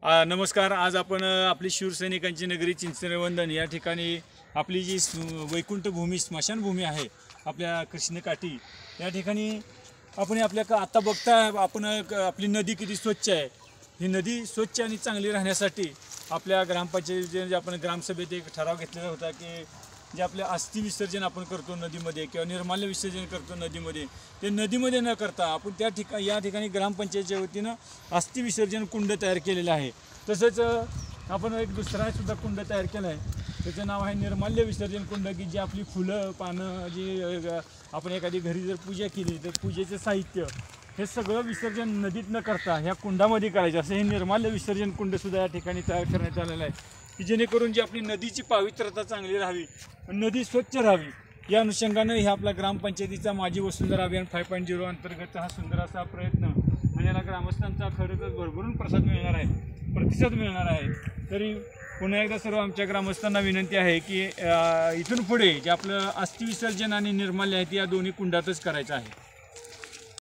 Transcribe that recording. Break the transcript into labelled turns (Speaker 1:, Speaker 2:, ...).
Speaker 1: नमस्कार। आज आपण आपली शिवसैनिकांची नगरी चिंचरेवंदन या ठिकाणी आपली जी वैकुंठ भूमी स्मशानभूमी आहे आपल्या कृष्णकाठी, या ठिकाणी आपण आता बघता आपण आपली नदी किती स्वच्छ आहे। ही नदी स्वच्छ आणि चांगली राहण्यासाठी आपल्या ग्रामपंचायतीने आपण ग्रामसभेत एक ठराव घेतलेला होता की जे आपले अस्थि विसर्जन आपण करतो नदीमध्ये किंवा निर्माल्य विसर्जन करतो नदीमध्ये, ते नदीमध्ये न करता आपण या ठिकाणी ग्रामपंचायतीच्या वतीनं अस्थि विसर्जन कुंड तयार केलेलं आहे। तसंच आपण एक दुसरा सुद्धा कुंड तयार केला आहे, त्याचं नाव आहे निर्माल्य विसर्जन कुंड, की जे आपली फुलं पानं जी आपण एखादी घरी जर पूजा केली तर पूजेचं साहित्य हे सगळं विसर्जन नदीत न करता ह्या कुंडामध्ये करायचं, असं हे निर्माल्य विसर्जन कुंडसुद्धा या ठिकाणी तयार करण्यात आलेलं आहे की जेणेकरून जी आपली नदीची पावित्रता चांगली राहावी, नदी स्वच्छ राहावी। या अनुषंगानं ह्या आपला ग्रामपंचायतीचा माझी वसुंधरा अभियान 5.0 अंतर्गत हा सुंदर असा प्रयत्न म्हणजे याला ग्रामस्थांचा खरंच भरभरून प्रतिसाद मिळणार आहे। तरी पुन्हा एकदा सर्व आमच्या ग्रामस्थांना विनंती आहे की इथून पुढे जे आपलं अस्थि विसर्जन आणि निर्माल्य आहे ते या दोन्ही कुंडातच करायचं आहे।